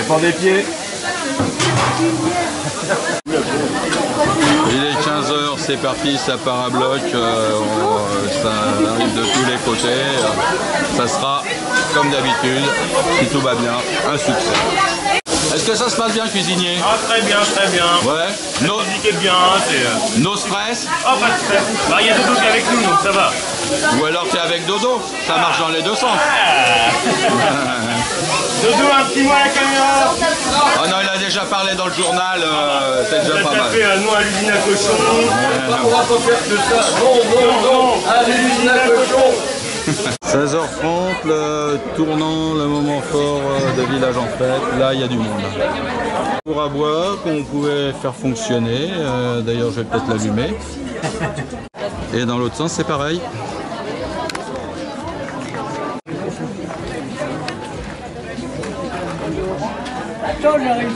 dépend des pieds. Il est 15h, c'est parti, ça part à bloc, ça arrive de tous les côtés. Ça sera, comme d'habitude, si tout va bien, un succès. Est-ce que ça se passe bien, cuisinier? Ah, très bien, très bien. Ouais. La musique est bien, c'est... No stress? Ah, pas de stress. Bah, il y a Dodo qui est avec nous, donc ça va. Ou alors t'es avec Dodo, ça marche dans les deux sens. Dodo, un petit mot à la caméra. Oh non, il a déjà parlé dans le journal, c'est déjà pas mal. Fait nous à l'usine à cochon. On va pas faire que ça. Non, allez, l'usine à cochon. 16h30, le tournant, le moment fort de Village en Fête. Là, il y a du monde. Pour à bois qu'on pouvait faire fonctionner. D'ailleurs, je vais peut-être l'allumer. Et dans l'autre sens, c'est pareil. Attends, j'arrive.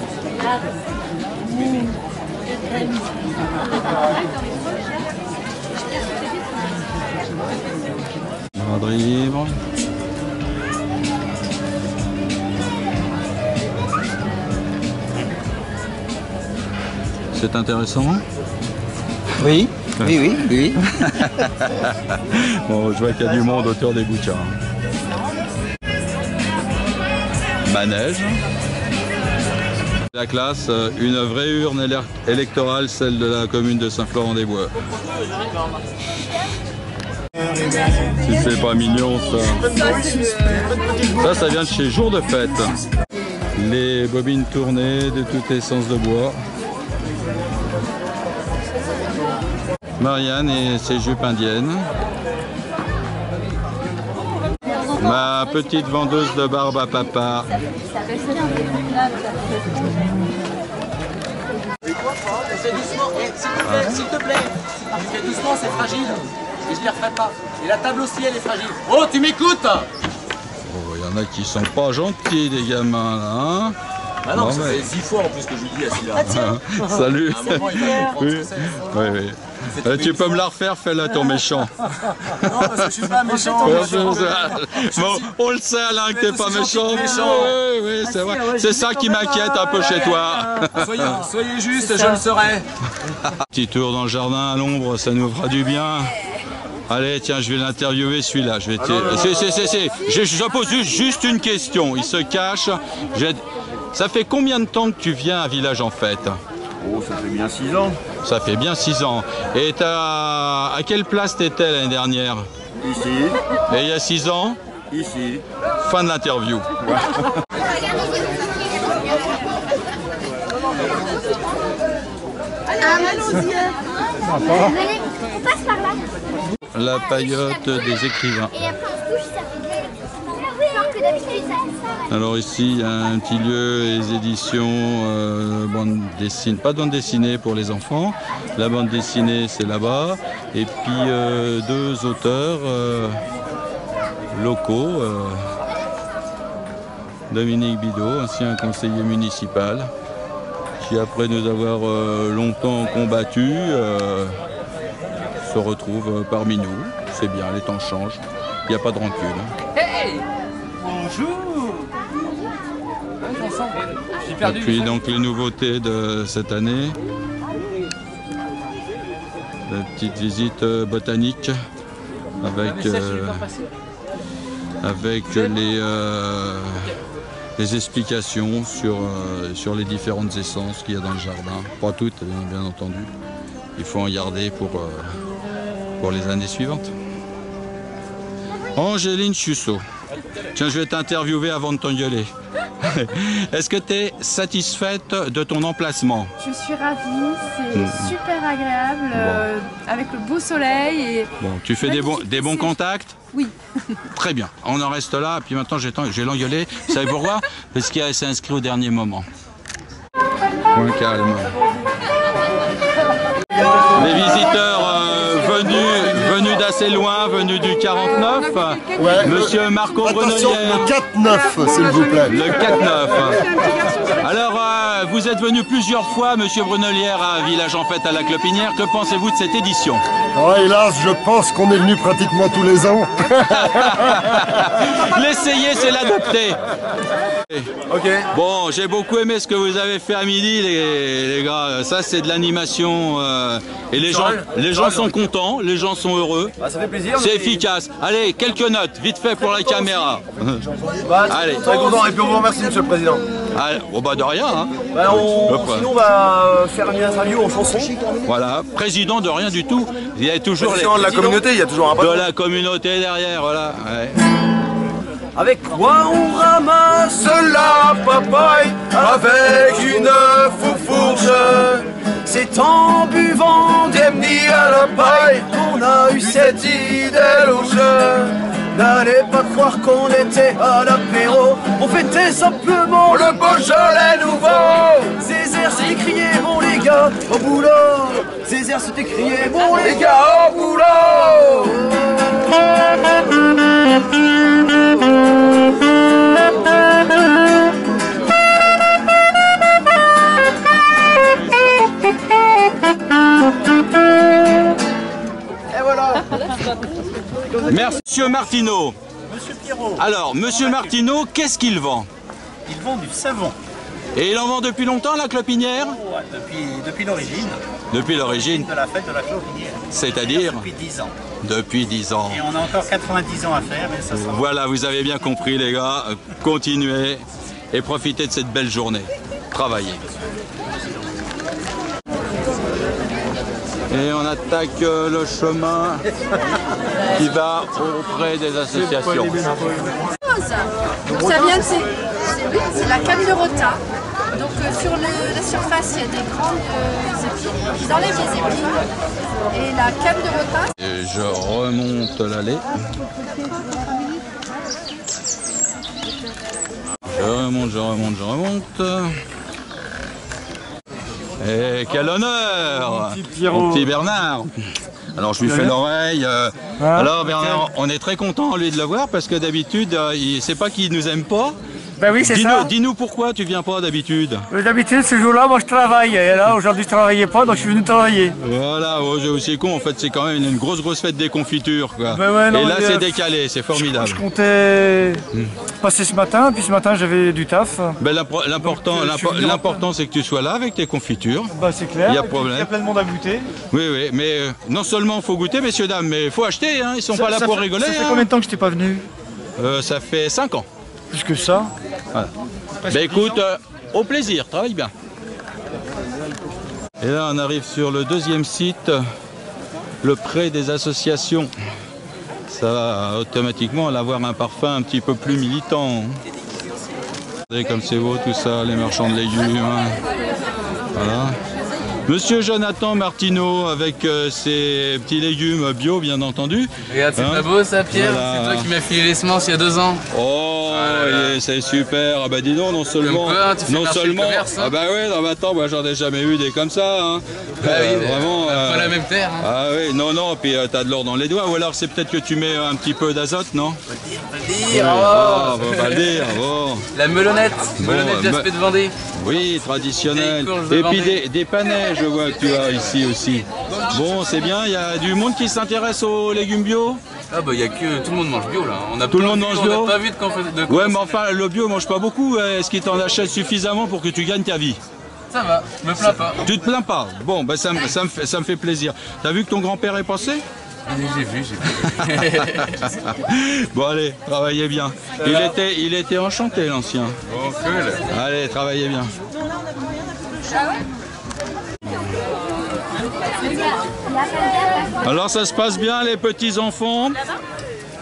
Cadre libre. C'est intéressant? Oui, oui. Bon, je vois qu'il y a du monde autour des bouquins. Manège. La classe, une vraie urne électorale, celle de la commune de Saint-Florent-des-Bois. Si c'est pas mignon ça. Ça vient de chez Jour de Fête. Les bobines tournées de toute essence de bois. Marianne et ses jupes indiennes. Ma petite vendeuse de barbe à papa. Fais doucement, s'il te plaît, fais doucement, c'est fragile. Et je ne les referai pas. Et la table aussi, elle est fragile. Oh, tu m'écoutes? Oh, il y en a qui sont pas gentils, les gamins, là, hein? Ah non, ça fait 6 fois en plus que je lui dis à celui-là. Salut. À un moment, il va Oui. Oui. Tu peux me la refaire, fais-la ton méchant. Non, parce que je suis pas méchant. Bon, on le sait, Alain, que t'es pas méchant. Oui, c'est vrai. C'est ça qui m'inquiète un peu chez toi. Soyez juste, je le serai. Petit tour dans le jardin à l'ombre, ça nous fera du bien. Allez, tiens, je vais l'interviewer celui-là. Je pose juste une question. Il se cache. Ça fait combien de temps que tu viens à Village en Fête? Oh, ça fait bien 6 ans. Ça fait bien 6 ans. Et à quelle place t'étais l'année dernière? Ici. Et il y a 6 ans? Ici. Fin de l'interview. On passe par là. La paillote des écrivains. Et après on se touche, ça fait genre que d'habitude ça fait ça. Alors ici, il y a un petit lieu, les éditions, bande dessinée, pas de bande dessinée pour les enfants. La bande dessinée, c'est là-bas. Et puis 2 auteurs locaux. Dominique Bidot, ancien conseiller municipal, qui après nous avoir longtemps combattu, se retrouve parmi nous. C'est bien, les temps changent. Il n'y a pas de rancune. Hey! Bonjour! Et puis donc les nouveautés de cette année. La petite visite botanique avec les explications sur les différentes essences qu'il y a dans le jardin. Pas toutes, bien entendu. Il faut en garder pour les années suivantes. Angéline Chussot. Tiens, je vais t'interviewer avant de t'engueuler. Est-ce que tu es satisfaite de ton emplacement? Je suis ravie, c'est super agréable, avec le beau soleil. Et bon, tu fais des bons contacts? Oui. Très bien, on en reste là, puis maintenant je vais l'engueuler. Vous savez pourquoi? Parce qu'il s'est inscrit au dernier moment. Point calme. Les visiteurs venus d'assez loin, venus du 49. Ouais. Monsieur Marco Attention, Grenelière. le 4-9, s'il vous plaît. Le 4-9. Alors, vous êtes venu plusieurs fois, monsieur Brunelière, à Village en Fête à la Clopinière. Que pensez-vous de cette édition? Ah, hélas, je pense qu'on est venu pratiquement tous les ans. L'essayer, c'est l'adopter. Ok. Bon, j'ai beaucoup aimé ce que vous avez fait à midi, les gars. Ça, c'est de l'animation. Et les gens sont contents, les gens sont heureux. Bah, ça fait plaisir. C'est efficace. Allez, quelques notes, vite fait pour la caméra. Bah, Allez. Très content. Et puis on vous remercie, monsieur le président. Allez, bon bah de rien. Hein. Bah, sinon, on va faire une interview en chanson. Voilà, président de rien du tout. Il y a toujours Président de la communauté, il y a toujours un de patron. la communauté derrière, voilà. Ouais. Avec quoi on ramasse la papaye avec une foufourche? C'est en buvant des petits à la paille qu'on a eu cette idée louche. N'allez pas croire qu'on était à l'apéro, on fêtait simplement le Beaujolais nouveau. Césaire s'était crié, bon les gars, au boulot. Césaire s'était crié, bon les gars, au boulot. Et voilà. Merci, monsieur Martineau. Monsieur Pierrot, Alors, monsieur Martineau, qu'est-ce qu'il vend? ils vendent du savon. Et il en vend depuis longtemps, la Clopinière? Ouais, depuis l'origine Depuis l'origine, de la fête de la Clopinière. c'est-à-dire Depuis 10 ans. depuis 10 ans. Et on a encore 90 ans à faire, mais ça sera... Voilà, vous avez bien compris, les gars. Continuez et profitez de cette belle journée. Travaillez. Et on attaque le chemin qui va auprès des associations. Donc ça vient de c'est la canne de rota. Donc sur la surface il y a des grandes épines, ils enlèvent les épines. Et la canne de rota. Et je remonte l'allée. Je remonte. Et quel honneur, mon petit Bernard. Alors je lui fais l'oreille. Alors Bernard, on est très content lui de le voir parce que d'habitude, c'est pas qu'il nous aime pas. Ben oui, c'est ça. Dis-nous pourquoi tu viens pas d'habitude. D'habitude, ce jour-là, moi je travaille. Et là, aujourd'hui, je travaillais pas, donc je suis venu travailler. Voilà, c'est aussi con. En fait, c'est quand même une grosse fête des confitures, quoi. Ben ouais, non, et là, mais, c'est décalé, c'est formidable. Je comptais passer ce matin, puis ce matin, j'avais du taf. Ben, l'important, c'est que tu sois là avec tes confitures. Bah, c'est clair. Il y a Et puis, problème. il y a plein de monde à goûter. Oui, mais non seulement il faut goûter, messieurs, dames, mais il faut acheter, hein. Ils sont pas là pour rigoler. Ça fait hein. combien de temps que je t'ai pas venu? Ça fait 5 ans. Plus que ça. Voilà. Ben écoute, au plaisir, travaille bien. Et là, on arrive sur le deuxième site, le pré des associations. Ça va automatiquement avoir un parfum un petit peu plus militant. Regardez comme c'est beau tout ça, les marchands de légumes. Voilà. Monsieur Jonathan Martineau avec ses petits légumes bio, bien entendu. Regarde, c'est pas beau ça, Pierre? Voilà. C'est toi qui m'as filé les semences il y a 2 ans. Oh, c'est super. Ah bah dis donc, non seulement, quoi, tu fais marcher le commerce, hein. ah bah ouais, non, mais attends, moi j'en ai jamais eu des comme ça. Hein. Bah oui, vraiment. pas la même terre. Hein. Ah oui, non, puis t'as de l'or dans les doigts. Ou alors c'est peut-être que tu mets un petit peu d'azote, non? Oh, on va le dire. Bon. La melonnette, melonnette d'aspect de Vendée. Oui, traditionnel. Des courges de Et puis Vendée. des panais, je vois que tu as ici aussi. Bon, c'est bien, il y a du monde qui s'intéresse aux légumes bio. Ah bah il y a que tout le monde mange bio là. On a Tout le monde mange bio. On n'a pas vu de quoi. Ouais, mais enfin, le bio mange pas beaucoup. Est-ce qu'il t'en achète suffisamment pour que tu gagnes ta vie? Ça va, je me plains pas. Tu te plains pas? Bon, bah ça me fait plaisir. T'as vu que ton grand-père est passé? J'ai vu. Bon allez, travaillez bien. Il était enchanté l'ancien. Bon, cool. Allez, travaillez bien. Alors ça se passe bien les petits enfants?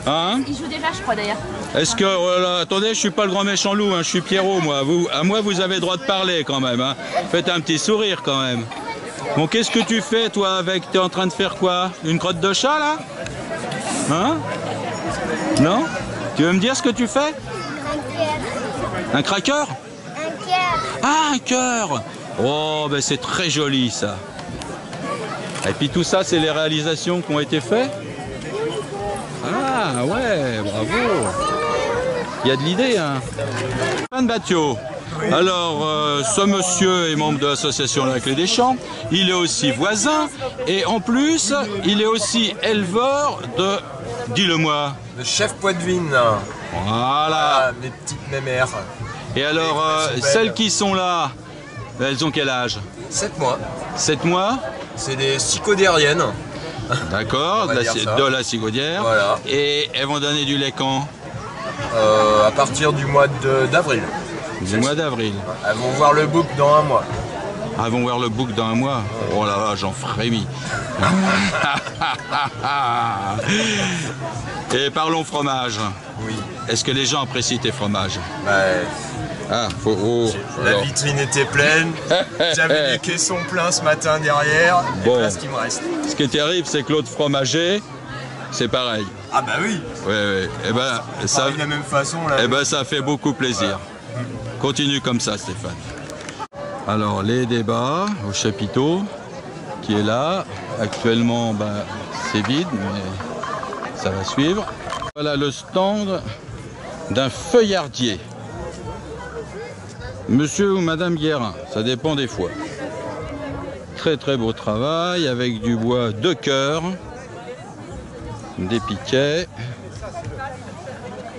Hein? Il joue déjà, je crois d'ailleurs. Est-ce que... voilà, attendez, je suis pas le grand méchant loup, hein, je suis Pierrot moi. À moi vous avez le droit de parler quand même. Hein. Faites un petit sourire quand même. Bon, qu'est-ce que tu fais toi avec... T'es en train de faire quoi? Une crotte de chat là? Hein? Non? Tu veux me dire ce que tu fais? Un cracker? Un cœur. Ah, un cœur! Oh, ben c'est très joli ça. Et puis tout ça, c'est les réalisations qui ont été faites? Ah, ouais, bravo! Il y a de l'idée, hein? Stéphane Batio, Alors, ce monsieur est membre de l'association La Clé des Champs, il est aussi voisin, et en plus, il est aussi éleveur de... Dis-le-moi. Le chef Poitevin. Voilà. Mes petites mémères. Et alors, celles qui sont là, elles ont quel âge? 7 mois. 7 mois? C'est des cicodériennes. D'accord, de la cigaudière. Voilà. Et elles vont donner du lait quand? À partir du mois d'avril. Du mois d'avril. Elles vont voir le bouc dans 1 mois. Elles vont voir le bouc dans 1 mois? Oh là là, j'en frémis. Et parlons fromage. Oui. Est-ce que les gens apprécient tes fromages? Ah, la vitrine était pleine, j'avais des caissons pleins ce matin derrière, et voilà ce qui me reste. Ce qui est terrible, c'est que l'autre fromager, c'est pareil. Ah bah oui. Ouais. Et ben ça, de la même façon, là. Et ben ça fait beaucoup plaisir. Voilà. Continue comme ça, Stéphane. Alors les débats au chapiteau qui est là. Actuellement, c'est vide, mais ça va suivre. Voilà le stand d'un feuillardier. Monsieur ou Madame Guérin, ça dépend des fois. Très très beau travail avec du bois de cœur, des piquets.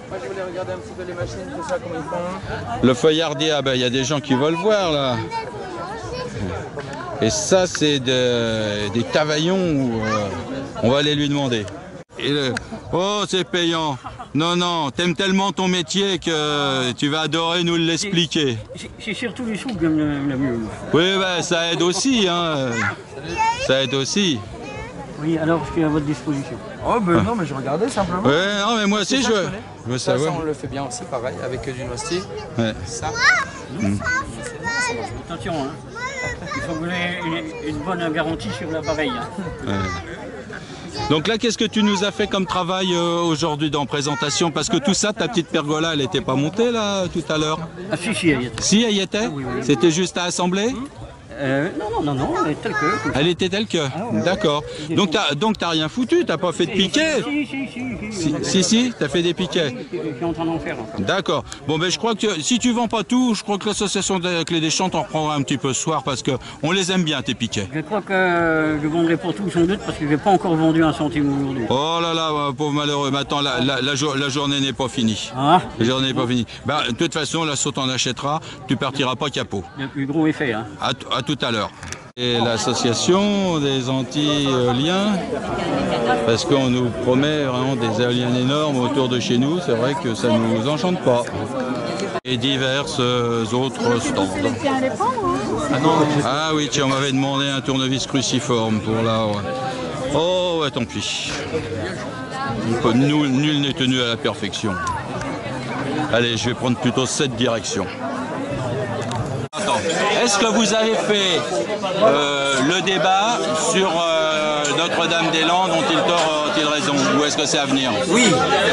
Moi je voulais regarder un petit peu les machines, tout ça, comment ils font. Le feuillardier, il y a des gens qui veulent voir là. Et ça c'est des tavaillons où on va aller lui demander. Oh, c'est payant. Non, t'aimes tellement ton métier que tu vas adorer nous l'expliquer. C'est surtout les sous que j'aime le mieux. Oui, ça aide aussi, hein. Ça aide aussi. Oui, alors je suis à votre disposition. Oh, non, mais je regardais simplement. Ouais, non, mais moi aussi, je veux savoir. Ça, on le fait bien aussi, pareil, avec du noisetier. Ouais. Ça. Attention, hein. Il faut que vous ayez une bonne garantie sur l'appareil. Hein. Ouais. Donc là, qu'est-ce que tu nous as fait comme travail aujourd'hui dans présentation? Parce que tout ça, ta petite pergola, elle n'était pas montée là tout à l'heure? Ah si, elle y était. Si, elle y était? Oui. C'était juste à assembler? Non, elle est telle que. Elle était telle que? D'accord. Donc t'as rien foutu, t'as pas fait de piquet? Si, t'as fait des piquets. Je suis en train d'en faire. D'accord. Bon, je crois que si tu vends pas tout, je crois que l'association des Clés des Champs t'en reprendra un petit peu ce soir parce que on les aime bien tes piquets. Je crois que je vendrai pour tout sans doute parce que j'ai pas encore vendu 1 centime aujourd'hui. Oh là là, pauvre malheureux. Mais attends, la journée n'est pas finie. Ah. La journée n'est pas finie. De toute façon, la saute en achètera, tu partiras pas capot. Il y a plus gros effet, hein. À tout à l'heure. Et l'association des anti-éoliens, parce qu'on nous promet vraiment des éoliennes énormes autour de chez nous, c'est vrai que ça ne nous enchante pas. Et diverses autres stands. Ah oui, tiens, on m'avait demandé un tournevis cruciforme pour là. Ouais. Oh, ouais, tant pis. Nul n'est tenu à la perfection. Allez, je vais prendre plutôt cette direction. Est-ce que vous avez fait le débat sur Notre-Dame-des-Landes, ont-ils tort, ont-ils raison? Ou est-ce que c'est à venir? Oui.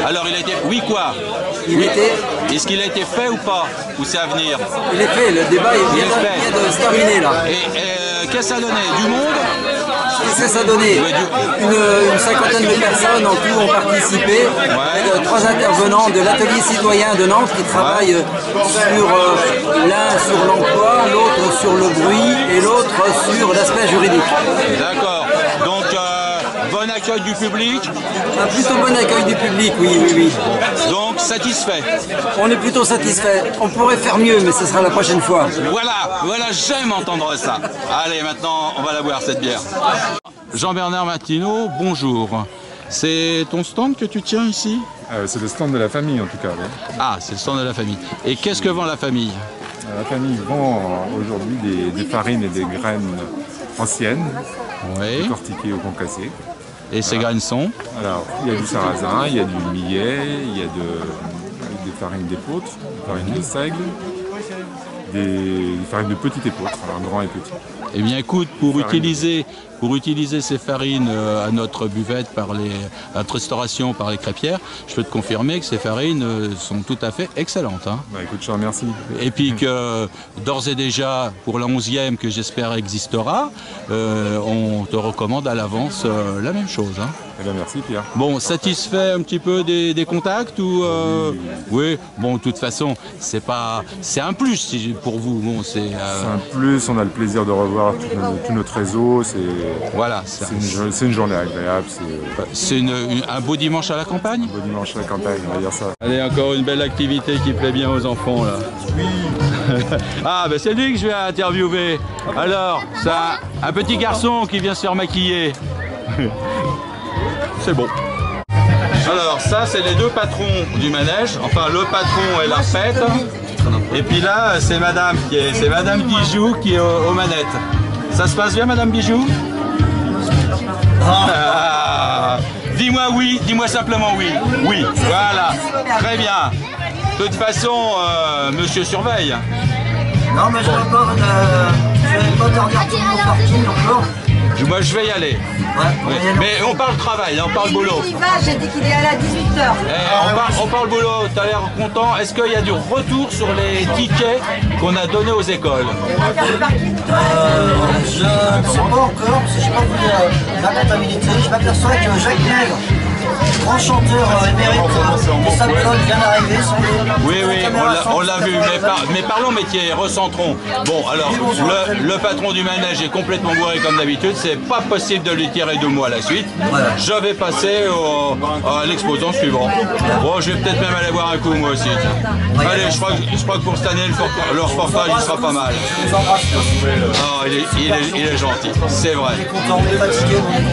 Alors il était... Oui quoi? Est-ce qu'il a été fait ou pas? Ou c'est à venir? Il est fait, le débat vient de se terminer là. Et qu'est-ce que ça donnait? Du monde? Qu'est-ce que ça donnait? Une cinquantaine de personnes en tout ont participé. Ouais. 3 intervenants de l'atelier citoyen de Nantes qui travaillent sur l'un sur l'emploi, l'autre sur le bruit et l'autre sur l'aspect juridique. D'accord. Donc bon accueil du public? Un plutôt bon accueil du public, oui. Donc satisfait? On est plutôt satisfait. On pourrait faire mieux, mais ce sera la prochaine fois. Voilà, j'aime entendre ça. Allez, maintenant, on va la boire cette bière. Jean-Bernard Martineau, bonjour. C'est ton stand que tu tiens ici? C'est le stand de la famille en tout cas. Oui. Ah, c'est le stand de la famille. Et qu'est-ce que vend la famille? La famille vend aujourd'hui des farines et des graines anciennes, décortiquées ou concassées. Et ces graines sont? Alors, il y a du sarrasin, il y a du millet, il y a des farines d'épeautre, des farines de seigle, des farines de petite épeautre, alors grand et petit. Eh bien écoute, pour pour utiliser ces farines à notre buvette, à notre restauration par les crêpières, je peux te confirmer que ces farines sont tout à fait excellentes. Hein. Bah écoute, je te remercie. Et puis que d'ores et déjà, pour la 11e que j'espère existera, on te recommande à l'avance la même chose. Hein. Eh bien merci Pierre. Bon, satisfait un petit peu des contacts ou oui, bon, de toute façon, c'est un plus pour vous. Bon, c'est un plus. On a le plaisir de revoir tout notre réseau. Voilà, c'est une journée agréable. C'est un beau dimanche à la campagne. Un beau dimanche à la campagne, on va dire ça. Allez, encore une belle activité qui plaît bien aux enfants là. Oui. Ah, ben c'est lui que je vais interviewer. Alors, ça, un petit garçon qui vient se faire maquiller. C'est bon. Alors ça c'est les deux patrons du manège, enfin le patron et la fête. Et puis là c'est Madame Bijou qui est aux manettes. Ça se passe bien Madame Bijou? Dis-moi oui, dis-moi simplement oui. Oui, voilà, très bien. De toute façon, monsieur surveille. Non mais je vais pas dormir tout mon parking encore. Moi je vais y aller. Ouais. Mais on parle travail, on parle boulot. Il va, j'ai dit qu'il est à 18h. On parle boulot, t'as l'air content. Est-ce qu'il y a du retour sur les tickets qu'on a donnés aux écoles? Je ne sais pas encore, parce que je n'ai pas vu la comptabilité. Je m'aperçois que Jacques Nègre, grand chanteur émérite de Saint-Paul, vient d'arriver. Oui, on l'a vu, mais parlons métier, recentrons. Bon, alors, le patron du manège est complètement bourré comme d'habitude, c'est pas possible de lui tirer 2 mots à la suite. Je vais passer à l'exposant suivant. Bon, je vais peut-être même aller boire un coup moi aussi. Allez, je crois que pour cette année, le reportage, il sera pas mal. Oh, il est gentil, c'est vrai.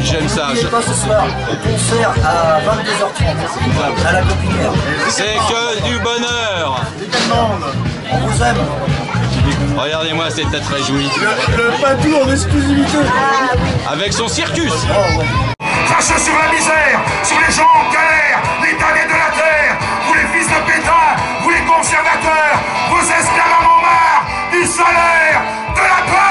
J'aime ça. Il n'est pas ce soir, au concert à 22h30, à la Copinière. C'est que du bonheur. On vous aime. Regardez-moi cette tête réjouie. Le Patou en exclusivité. Avec son circus. Face sur la misère, sur les gens en galère, les damnés de la terre, vous les fils de Pétain, vous les conservateurs, vos esclaves en ont marre du salaire, de la peur.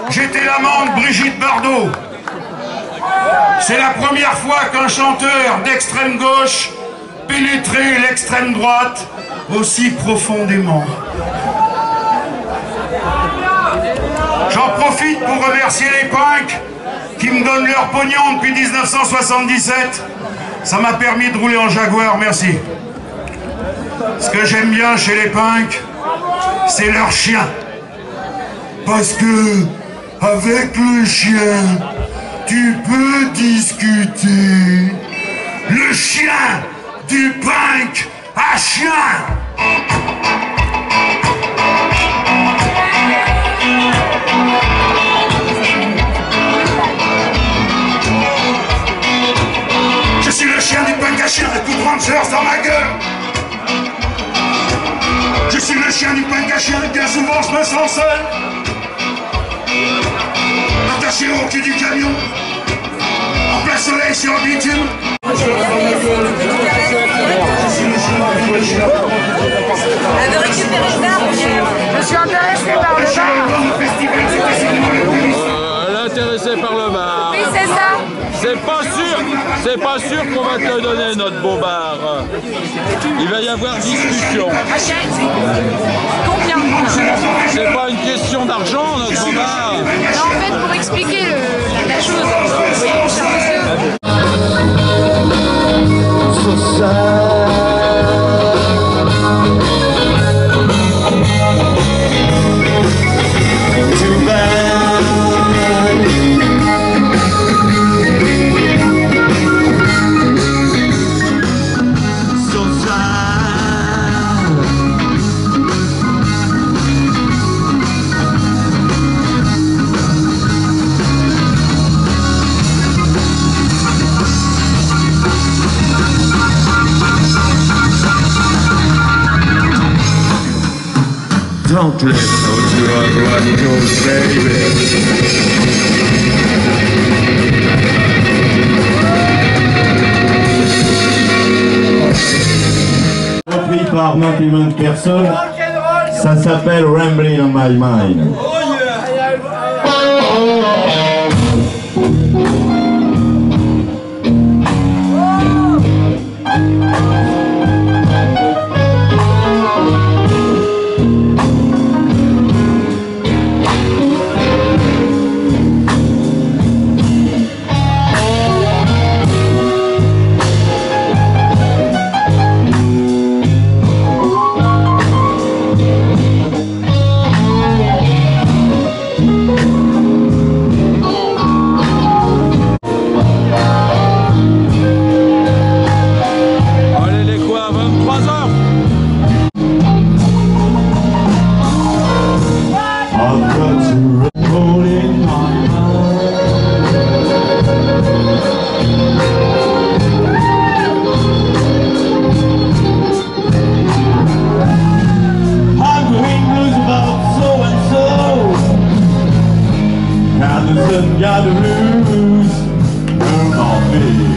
J'étais l'amant de Brigitte Bardot. C'est la première fois qu'un chanteur d'extrême gauche pénétrait l'extrême droite aussi profondément. J'en profite pour remercier les punks qui me donnent leur pognon depuis 1977. Ça m'a permis de rouler en Jaguar, merci. Ce que j'aime bien chez les punks, c'est leur chien. Parce que avec le chien, tu peux discuter. Le chien du punk à chien. Je suis le chien du punk à chien, de coup de Rangers dans ma gueule. Je suis le chien du punk à chien, bien souvent je me sens seul. Attaché au cul du camion, en plein soleil sur le bitume. Elle veut récupérer le bar, je suis intéressé par le bar. Elle est intéressée par le bar. Oui, c'est ça. C'est pas sûr qu'on va te donner notre beau bar. Il va y avoir discussion. Combien? C'est pas une question d'argent notre beau bar. Non, en fait, pour expliquer la chose, vous voyez, mon cher monsieur. Don't let those run goes, baby. Repris par 21 personnes, ça s'appelle Rambling on My Mind. Gotta lose, burn on me.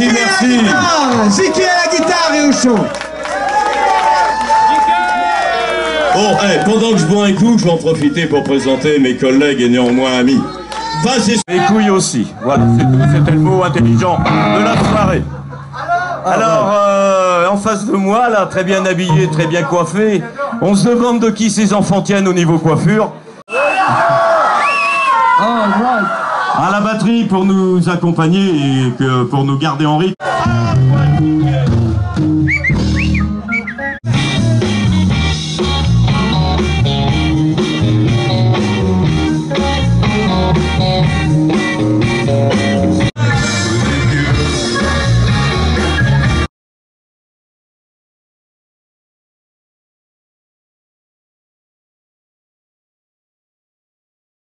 Merci. Ziké à la guitare et au chant. Bon, pendant que je bois un coup, je vais en profiter pour présenter mes collègues et néanmoins amis. Vas-y, mes couilles aussi. Voilà, c'était le mot intelligent de la soirée. Alors, en face de moi, là, très bien habillé, très bien coiffé, on se demande de qui ces enfants tiennent au niveau coiffure. À la batterie pour nous accompagner et pour nous garder en rythme.